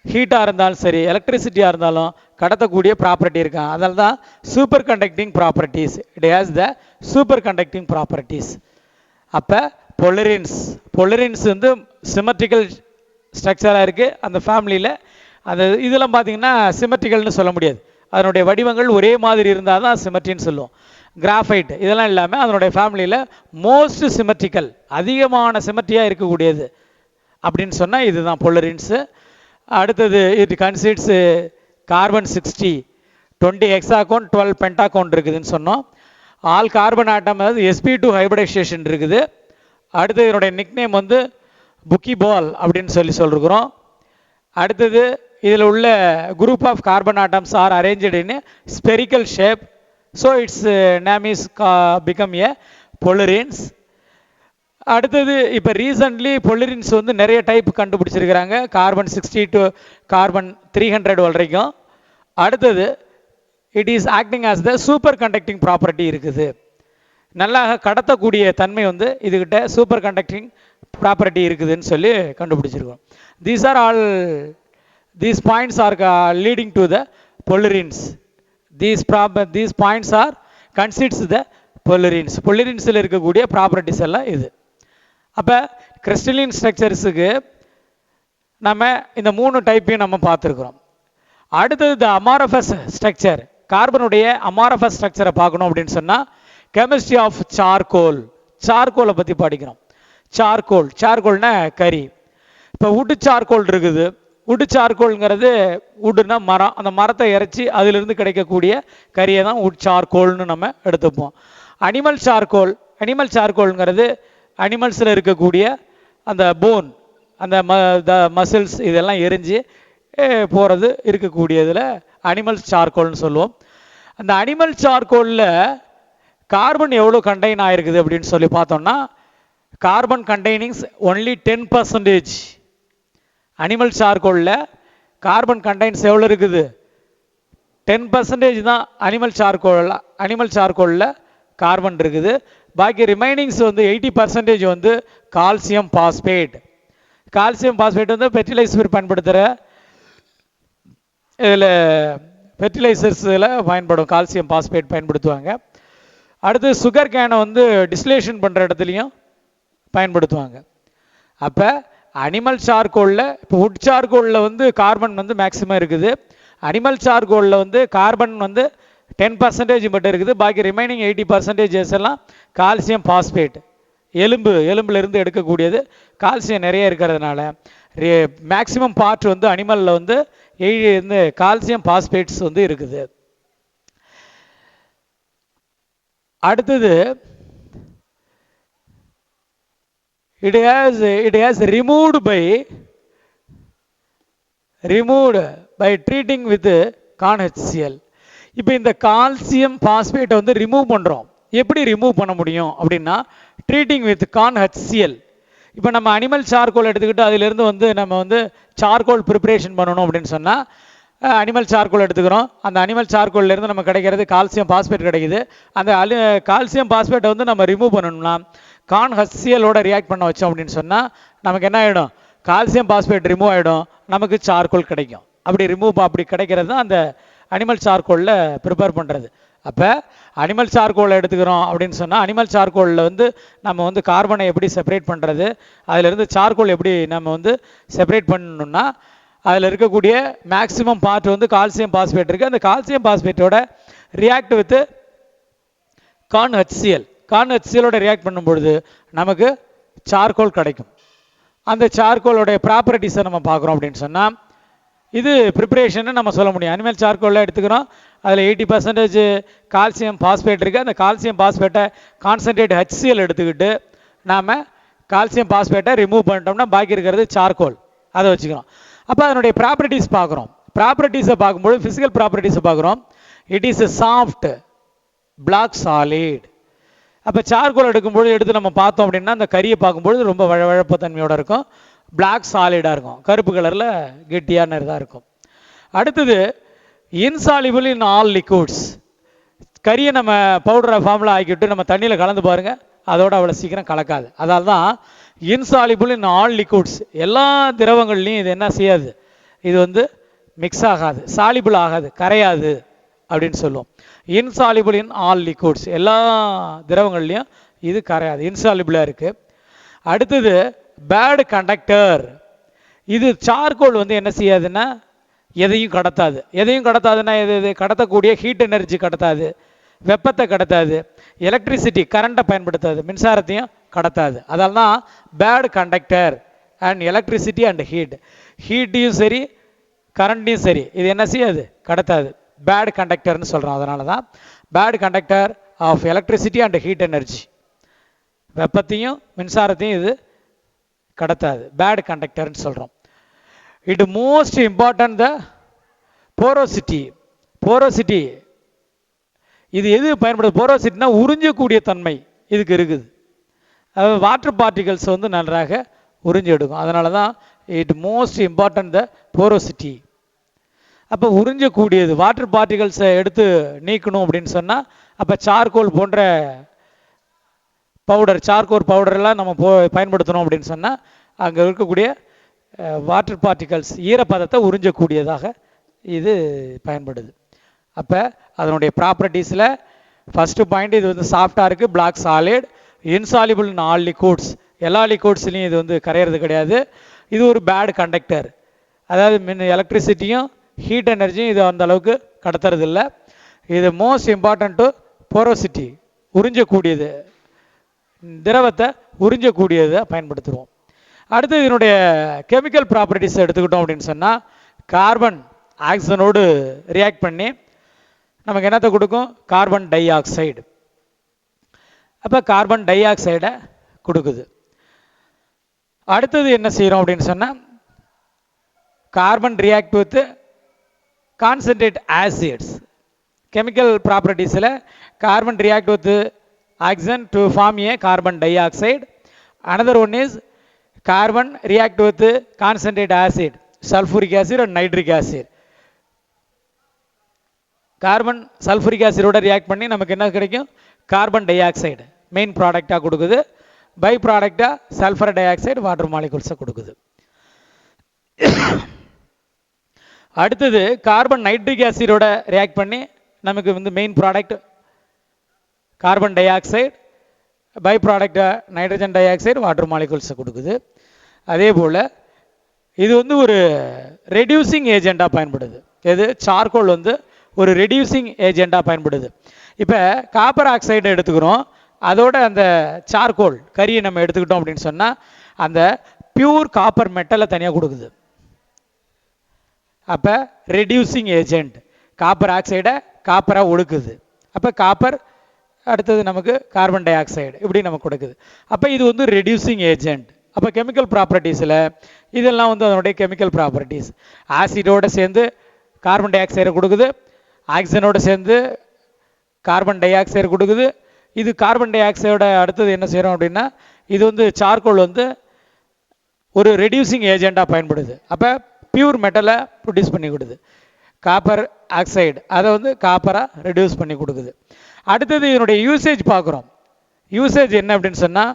ஹீட்டாக இருந்தாலும் சரி எலக்ட்ரிசிட்டியாக இருந்தாலும் கடத்தக்கூடிய ப்ராப்பர்ட்டி இருக்கா. அதனால தான் super conducting properties. It has the super conducting properties. அப்போ பொலிரின்ஸ் வந்து சிமெட்ரிக்கல் ஸ்ட்ரக்சராக இருக்குது அந்த ஃபேமிலியில். அந்த இதெல்லாம் பார்த்தீங்கன்னா சிமெட்ரிக்கல்னு சொல்ல முடியாது, அதனுடைய வடிவங்கள் ஒரே மாதிரி இருந்தால் தான் சிமெட்ரின்னு சொல்லுவோம். கிராஃபைட் இதெல்லாம் இல்லாமல் அதனுடைய ஃபேமிலியில் மோஸ்ட் சிமெட்ரிக்கல், அதிகமான சிமெட்ரியாக இருக்கக்கூடியது அப்படின்னு சொன்னால் இதுதான் பொலிரின்ஸு. அடுத்தது இட் கன்சிடர்ஸ் கார்பன் 60, 20 ஹெக்ஸாகோன் 12 பென்டாகோன் இருக்குதுன்னு சொன்னோம். ஆல் கார்பன் ஆட்டம் அதாவது sp2 ஹைபிரிடைசேஷன் இருக்குது. அடுத்தது இதனுடைய நிக்நேம் வந்து புக்கி பால் அப்படின்னு சொல்லியிருக்கிறோம். அடுத்தது இதில் உள்ள group of carbon atoms are arranged in spherical shape. So its name is become a fullerenes. அடுத்தது இப்போ ரீசன்ட்லி பொலரின்ஸ் வந்து நிறைய டைப் கண்டுபிடிச்சிருக்கிறாங்க, கார்பன் 60 to கார்பன் 300 வரைக்கும். அடுத்தது it is acting as the super conducting property இருக்குது. நல்லா கடத்தக்கூடிய தன்மை வந்து இதுகிட்ட சூப்பர் கண்டக்டிங் ப்ராப்பர்ட்டி இருக்குதுன்னு சொல்லி கண்டுபிடிச்சிருக்கோம். These points are leading to the fullerenes. These points are consists the fullerenes. பொலரின்ஸில் இருக்கக்கூடிய ப்ராப்பர்ட்டிஸ் எல்லாம் இது. அப்போ கிறிஸ்டலின் ஸ்ட்ரக்சர்ஸுக்கு நம்ம இந்த 3 டைப்பையும் நம்ம பார்த்துருக்குறோம். அடுத்தது த அமாரஃபஸ் ஸ்ட்ரக்சர். கார்பனுடைய அமாரஃபஸ் ஸ்ட்ரக்சரை பார்க்கணும் அப்படின்னு சொன்னால் கெமிஸ்ட்ரி ஆஃப் சார்கோலை பற்றி படிக்கிறோம். சார்கோல்னா கரி. இப்போ உட்டு சார்கோல் இருக்குது. உட்டு சார்கோல்ங்கிறது உட்டுனா மரம், அந்த மரத்தை இறைச்சி அதிலிருந்து கிடைக்கக்கூடிய கரியை தான் உட் சார்கோல்னு நம்ம எடுத்துப்போம். அனிமல் சார்கோல்ங்கிறது அனிமல்ஸில் இருக்கக்கூடிய அந்த போன், அந்த மசில்ஸ் இதெல்லாம் எரிஞ்சு போகிறது இருக்கக்கூடியதில் அனிமல் சார்கோல்னு சொல்லுவோம். அந்த அனிமல் சார்கோலில் கார்பன் எவ்வளோ கண்டெயின் ஆகிருக்குது அப்படின்னு சொல்லி பார்த்தோம்னா கார்பன் கண்டெய்னிங்ஸ் ஒன்லி 10%. அனிமல் சார்கோலில் கார்பன் கண்டெய்ன்ஸ் எவ்வளோ இருக்குது? 10% தான் அனிமல் சார்கோலில் கார்பன் இருக்குது. பாக்கி ரிமைனிங்ஸ் வந்து 80% வந்து கால்சியம் பாஸ்பேட். வந்து ஃபெர்டிலைசர் பயன்படுத்துகிற இதில் ஃபெர்டிலைசர்ஸில் பயன்படும் கால்சியம் பாஸ்பேட் பயன்படுத்துவாங்க. அடுத்து சுகர் கேனை வந்து டிஸ்லேஷன் பண்ணுற இடத்துலையும் பயன்படுத்துவாங்க. அப்போ அனிமல் சார்கோலில், இப்போ உட் சார்கோலில் வந்து கார்பன் வந்து மேக்ஸிமம் இருக்குது. அனிமல் சார்கோலில் வந்து கார்பன் வந்து 10% மட்டும் இருக்குது. பாக்கி ரிமைனிங் 80% எல்லாம் கால்சியம் பாஸ்பேட். எலும்புலேருந்து எடுக்கக்கூடியது. கால்சியம் நிறைய இருக்கிறதுனால மேக்சிமம் பார்ட் வந்து அனிமலில் வந்து கால்சியம் பாஸ்பேட்ஸ் வந்து இருக்குது. அடுத்தது it has removed by treating with ConHCl. இப்போ இந்த கால்சியம் பாஸ்பேட்டை வந்து ரிமூவ் பண்ணுறோம். எப்படி ரிமூவ் பண்ண முடியும் அப்படின்னா ட்ரீட்டிங் வித் ConHCl. இப்போ நம்ம அனிமல் சார்கோல் எடுத்துக்கிட்டு அதிலிருந்து வந்து நம்ம வந்து சார்கோல் ப்ரிப்பரேஷன் பண்ணணும் அப்படின்னு சொன்னால் அனிமல் சார்கோல் எடுத்துக்கிறோம். அந்த அனிமல் சார்கோல்லேருந்து நம்ம கிடைக்கிறது கால்சியம் பாஸ்பேட் கிடைக்குது. அந்த கால்சியம் பாஸ்பேட்டை வந்து நம்ம ரிமூவ் பண்ணணும்னா ConHClோட ரியாக்ட் பண்ண வச்சோம் அப்படின்னு சொன்னால் நமக்கு என்ன ஆகிடும்? கால்சியம் பாஸ்பேட் ரிமூவ் ஆகிடும், நமக்கு சார்கோல் கிடைக்கும். அப்படி கிடைக்கிறது தான் அந்த அனிமல் சார்கோலில் ப்ரிப்பேர் பண்ணுறது. அப்போ அனிமல் சார்கோலை எடுத்துக்கிறோம் அப்படின்னு சொன்னால் அனிமல் சார்கோலில் வந்து நம்ம வந்து கார்பனை எப்படி செப்பரேட் பண்ணுறது, அதிலிருந்து சார்கோல் எப்படி நம்ம வந்து செப்பரேட் பண்ணணும்னா அதில் இருக்கக்கூடிய மேக்ஸிமம் பார்ட் வந்து கால்சியம் பாஸ்பேட் இருக்குது. அந்த கால்சியம் பாஸ்பேட்டோட ரியாக்ட் வித் ConHClோட ரியாக்ட் பண்ணும்பொழுது நமக்கு சார்கோல் கிடைக்கும். அந்த சார்கோலோடைய ப்ராப்பர்ட்டிஸை நம்ம பார்க்குறோம் அப்படின்னு சொன்னால் இது ப்ரிப்பரேஷன்னு நம்ம சொல்ல முடியும். அனிமல் சார்கோலில் எடுத்துக்கிறோம், அதில் 80% கால்சியம் பாஸ்பேட் இருக்குது. அந்த கால்சியம் பாஸ்பேட்டை கான்சன்ட்ரேட் HCl எடுத்துக்கிட்டு நாம் கால்சியம் பாஸ்பேட்டை ரிமூவ் பண்ணிட்டோம்னா பாக்கி இருக்கிறது சார்கோல். அதை வச்சுக்கிறோம். அப்போ அதனுடைய ப்ராப்பர்ட்டிஸ் பார்க்குறோம். ப்ராப்பர்ட்டிஸை பார்க்கும்போது ஃபிசிக்கல் ப்ராப்பர்ட்டிஸை பார்க்குறோம். It is a soft block solid. அப்போ சார்கோல் எடுத்து நம்ம பார்த்தோம் அப்படின்னா அந்த கரியை பார்க்கும்பொழுது ரொம்ப வழவழப்பு தன்மையோடு இருக்கும், பிளாக் சாலிடாக இருக்கும், கருப்பு கலரில் கெட்டியான இதாக இருக்கும். அடுத்தது இன்சாலிபிள் இன் ஆல் லிக்விட்ஸ். கரியை நம்ம பவுடரை ஃபார்மில் ஆக்கிவிட்டு நம்ம தண்ணியில் கலந்து பாருங்கள், அதோட அவ்வளோ சீக்கிரம் கலக்காது. அதால் தான் இன்சாலிபிள் இன் ஆல் லிக்விட்ஸ். எல்லா திரவங்கள்லையும் இது என்ன செய்யாது, இது வந்து மிக்ஸ் ஆகாது, சாலிபிள் ஆகாது, கரையாது அப்படின்னு சொல்லுவோம். இன்சாலிபிள் இன் ஆல் லிக்விட்ஸ், எல்லா திரவங்கள்லையும் இது கரையாது, இன்சாலிபிளாக இருக்குது. அடுத்தது பேட் கண்டக்டர். இது சார்கோல் வந்து என்ன செய்யாதுன்னா எதையும் கடத்தாதுன்னா எது கடத்தக்கூடிய ஹீட் எனர்ஜி கடத்தாது, வெப்பத்தை கடத்தாது, எலக்ட்ரிசிட்டி கரண்ட்டை பயன்படுத்தாது, மின்சாரத்தையும் கடத்தாது. அதனால தான் bad conductor and electricity and ஹீட்டையும் சரி கரண்ட்டையும் சரி இது என்ன செய்யாது, கடத்தாது. பேட் கண்டக்டர்னு சொல்கிறோம். அதனால தான் bad conductor of electricity and heat energy. வெப்பத்தையும் மின்சாரத்தையும் இது கடத்தாது, பேட் கண்டக்டர்னு சொல்கிறோம். It most important the porosity. Porosity இது எது பயன்படுது? போரோசிட்டினா உறிஞ்சக்கூடிய தன்மை இதுக்கு இருக்குது. அதாவது வாட்டர் பார்ட்டிகல்ஸ் வந்து நன்றாக உறிஞ்சி எடுக்கும். அதனால தான் it most important the porosity. அப்போ உறிஞ்சக்கூடியது. வாட்டர் பார்ட்டிகல்ஸை எடுத்து நீக்கணும் அப்படின்னு சொன்னால் அப்போ சார்கோல் போன்ற பவுடர், சார்கோல் பவுடரெல்லாம் நம்ம பயன்படுத்தணும் அப்படின்னு சொன்னால் அங்கே இருக்கக்கூடிய வாட்டர் பார்ட்டிகல்ஸ் ஈரப்பதத்தை உறிஞ்சக்கூடியதாக இது பயன்படுது. அப்போ அதனுடைய ப்ராப்பர்ட்டிஸில் ஃபஸ்ட்டு பாயிண்ட், இது வந்து சாஃப்டாக இருக்குது, block solid, insoluble in all liquids. எல்லா லிக்விட்ஸ்லையும் இது வந்து கரையிறது கிடையாது. இது ஒரு பேட் கண்டக்டர். அதாவது எலக்ட்ரிசிட்டியும் ஹீட் எனர்ஜியும் இது அந்த அளவுக்கு கடத்துறது இல்லை. இது மோஸ்ட் இம்பார்ட்டன்ட் டு போரோசிட்டி, உறிஞ்சக்கூடியது, திரவத்தை உறிஞ்சக்கூடியதை பயன்படுத்துகிறோம். அடுத்து இதனுடைய கெமிக்கல் ப்ராப்பர்ட்டிஸ் எடுத்துக்கிட்டோம் அப்படின்னு சொன்னால் கார்பன் ஆக்சிஜனோடு ரியாக்ட் பண்ணி நமக்கு என்னத்தை கொடுக்கும்? Carbon dioxide. அப்போ கார்பன் டை ஆக்சைடை கொடுக்குது. அடுத்தது என்ன செய்கிறோம் அப்படின்னு சொன்னால் carbon react with concentrate acids. Chemical ப்ராப்பர்ட்டிஸில் carbon react with oxygen to form a carbon dioxide. Another one is carbon react with concentrate acid, sulphuric acid and nitric acid. Carbon sulphuric ஆசிடோட react பண்ணி நமக்கு என்ன கிடைக்கும்? Carbon di oxide main ப்ராடக்டாக கொடுக்குது. By ப்ராடக்டாக sulphur dioxide water மாலிகுல்ஸை கொடுக்குது. அடுத்தது கார்பன் நைட்ரிக் ஆசிடோட ரியாக்ட் பண்ணி நமக்கு வந்து main product carbon dioxide, by ப்ராடக்டாக நைட்ரஜன் டை ஆக்சைடு வாட்டர் மாலிகுல்ஸை கொடுக்குது. அதே போல் இது வந்து ஒரு ரெடியூசிங் ஏஜெண்டாக பயன்படுது. எது? சார்கோல் வந்து ஒரு ரெடியூசிங் ஏஜெண்டாக பயன்படுது. இப்போ காப்பர் ஆக்சைடை எடுத்துக்கிறோம், அதோட அந்த சார்கோல் கரியை நம்ம எடுத்துக்கிட்டோம் அப்படின்னு சொன்னால் அந்த பியூர் காப்பர் மெட்டலை தனியாக கொடுக்குது. அப்போ ரெடியூசிங் ஏஜெண்ட் காப்பர் ஆக்சைடை காப்பராக ஒடுக்குது. அப்போ காப்பர், அடுத்தது நமக்கு கார்பன் டை ஆக்சைடு, இப்படி நமக்கு கொடுக்குது. அப்போ இது வந்து ரெடியூசிங் ஏஜெண்ட். அப்போ கெமிக்கல் ப்ராப்பர்ட்டிஸில் இதெல்லாம் வந்து அதனுடைய கெமிக்கல் ப்ராப்பர்ட்டிஸ். ஆசிடோடு சேர்ந்து கார்பன் டை ஆக்சைடை கொடுக்குது, ஆக்சிஜனோடு சேர்ந்து கார்பன் டை ஆக்சைடு கொடுக்குது. இது கார்பன் டை ஆக்சைடோட அடுத்தது என்ன செய்கிறோம் அப்படின்னா இது வந்து சார்கோல் வந்து ஒரு ரெடியூசிங் ஏஜெண்டாக பயன்படுது. அப்போ பியூர் மெட்டலை ப்ரொடியூஸ் பண்ணி கொடுக்குது. காப்பர் ஆக்சைடு அதை வந்து காப்பராக ரெடியூஸ் பண்ணி கொடுக்குது. அடுத்தது இதனுடைய யூசேஜ் பார்க்குறோம். யூசேஜ் என்ன அப்படின்னு சொன்னால்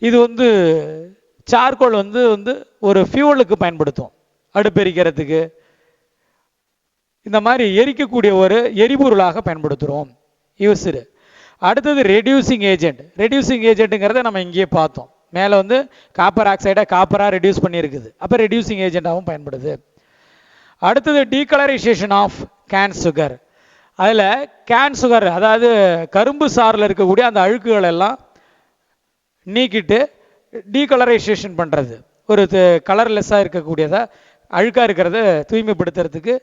இது வந்து சார்கோல் வந்து ஒரு ஃபியூவலுக்கு பயன்படுத்தும், அடுப்பெரிக்கிறதுக்கு, இந்த மாதிரி எரிக்கக்கூடிய ஒரு எரிபொருளாக பயன்படுத்துகிறோம் யூஸ்டு. அடுத்தது ரெடியூசிங் ஏஜெண்ட். ரெடியூசிங் ஏஜென்ட்டுங்கிறத நம்ம இங்கேயே பார்த்தோம். மேலே வந்து காப்பர் ஆக்சைடை காப்பராக ரெடியூஸ் பண்ணியிருக்குது. அப்போ ரெடியூசிங் ஏஜெண்டாகவும் பயன்படுது. அடுத்தது டீகலரைசேஷன் ஆஃப் கேன் சுகர். அதில் கேன் சுகர், அதாவது கரும்பு சாறில் இருக்கக்கூடிய அந்த அழுக்குகள் எல்லாம் நீக்கிட்டு டீகலரைசேஷன் பண்ணுறது, ஒரு கலர்லெஸ்ஸாக இருக்கக்கூடியதை, அழுக்காக இருக்கிறத தூய்மைப்படுத்துறதுக்கு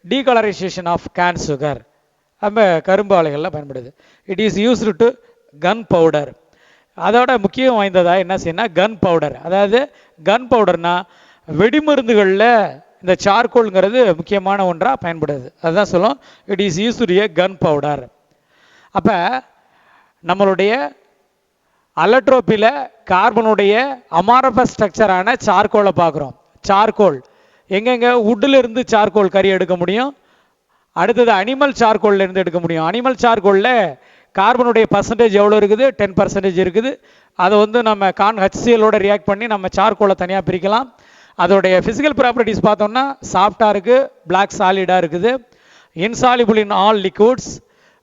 டீகலரைசேஷன் ஆஃப் கேன் சுகர் நம்ம கரும்பு ஆலைகளில் பயன்படுது. It is used to gun powder. அதோட முக்கியம் வாய்ந்ததாக என்ன செய்யணும்? Gunpowder. அதாவது கன் பவுடர்னா வெடிமருந்துகளில் இந்த சார்கோல்ங்கிறது முக்கியமான ஒன்றாக பயன்படுது. அதுதான் சொல்லும் it is used a gunpowder. அப்போ நம்மளுடைய அலட்ரோப்பியில் கார்பனுடைய அமாரபஸ் ஸ்ட்ரக்சரான சார்கோலை பார்க்குறோம். சார்கோல் எங்கெங்கே வுட்டில் இருந்து சார்கோல் கறி எடுக்க முடியும், அடுத்தது அனிமல் சார்கோல்ல இருந்து எடுக்க முடியும். அனிமல் சார்கோலில் கார்பனுடைய பர்சன்டேஜ் எவ்வளோ இருக்குது? 10% இருக்குது. அதை வந்து நம்ம HCl ரியாக்ட் பண்ணி நம்ம சார்கோலை தனியாக பிரிக்கலாம். அதோடைய ஃபிசிக்கல் ப்ராப்பர்ட்டிஸ் பார்த்தோம்னா சாஃப்டாக இருக்குது, பிளாக் சாலிடாக இருக்குது, இன்சாலிபிள் இன் ஆல் லிக்விட்ஸ்.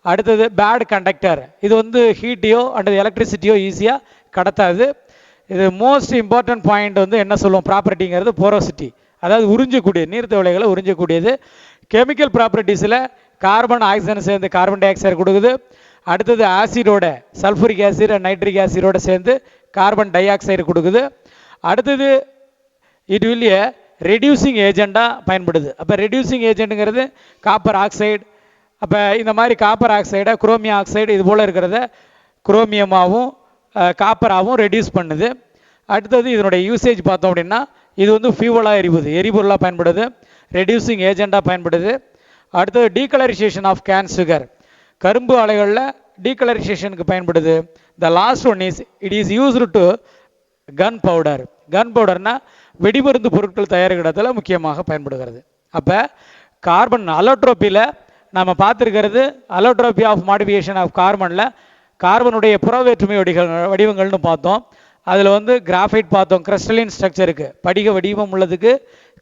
அடுத்தது பேட் கண்டக்டர். இது வந்து ஹீட்டையோ அல்லது எலக்ட்ரிசிட்டியோ ஈஸியாக கடத்தாது. இது மோஸ்ட் இம்பார்ட்டன்ட் பாயிண்ட் வந்து என்ன சொல்லுவோம்? ப்ராப்பர்ட்டிங்கிறது போரோசிட்டி, அதாவது உறிஞ்சக்கூடிய நீர்த்தவளைகளை உறிஞ்சக்கூடியது. கெமிக்கல் ப்ராப்பர்ட்டிஸில் கார்பன் ஆக்சிஜன் சேர்ந்து கார்பன் டை ஆக்சைடு கொடுக்குது. அடுத்தது ஆசிடோட சல்ஃபூரிக் ஆசிட் நைட்ரிக் ஆசிடோட சேர்ந்து கார்பன் டை ஆக்சைடு கொடுக்குது. அடுத்தது இட் வில் ரெடியூசிங் ஏஜெண்டாக பயன்படுது. அப்போ ரெடியூசிங் ஏஜென்ட்டுங்கிறது காப்பர் ஆக்சைடு அப்போ இந்த மாதிரி காப்பர் ஆக்சைடை குரோமியம் ஆக்சைடு இது போல் இருக்கிறத குரோமியமாகவும் காப்பராகவும் ரெடியூஸ் பண்ணுது. அடுத்தது இதனுடைய யூசேஜ் பார்த்தோம் அப்படின்னா இது வந்து ஃபியூவலாக எரிபொருளாக பயன்படுது, ரெடியூசிங் ஏஜெண்டாக பயன்படுது. அடுத்தது டீகலரைசேஷன் ஆஃப் கேன் சுகர், கரும்பு ஆலைகளில் டீகலரைசேஷனுக்கு பயன்படுது. The last one is it is used to gun powder. Gun பவுடர்னா வெடிமருந்து பொருட்கள் தயாரிக்கிறதுல முக்கியமாக பயன்படுகிறது. அப்போ கார்பன் அலோட்ரோப்பியில் நம்ம பார்த்துருக்கிறது அலோட்ரோபி ஆஃப் மாடிஃபிகேஷன் ஆஃப் கார்பனில் கார்பனுடைய புறவேற்றுமை வடிவங்கள்னு பார்த்தோம். அதில் வந்து கிராஃபைட் பார்த்தோம், கிறிஸ்டலின் ஸ்ட்ரக்சருக்கு படிக வடிவம் உள்ளதுக்கு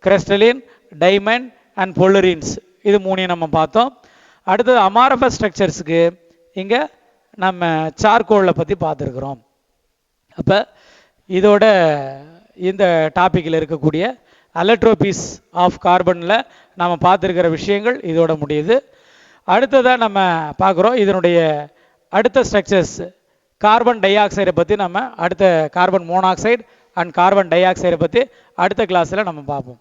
கிறிஸ்டலின், டைமண்ட் அண்ட் பொலுரின்ஸ், இது மூணையும் நம்ம பார்த்தோம். அடுத்தது அமாரபஸ் ஸ்ட்ரக்சர்ஸுக்கு இங்கே நம்ம சார்கோலை பற்றி பார்த்துருக்குறோம். அப்போ இதோட இந்த டாப்பிக்கில் இருக்கக்கூடிய அலட்ரோபிஸ் ஆஃப் கார்பனில் நம்ம பார்த்துருக்கிற விஷயங்கள் இதோட முடியுது. அடுத்ததாக நம்ம பார்க்குறோம் இதனுடைய அடுத்த ஸ்ட்ரக்சர்ஸ் கார்பன் டை ஆக்சைடை பற்றி நம்ம அடுத்த carbon monoxide and carbon tie ஆக்சைடை பற்றி அடுத்த கிளாஸில் நம்ம பார்ப்போம்.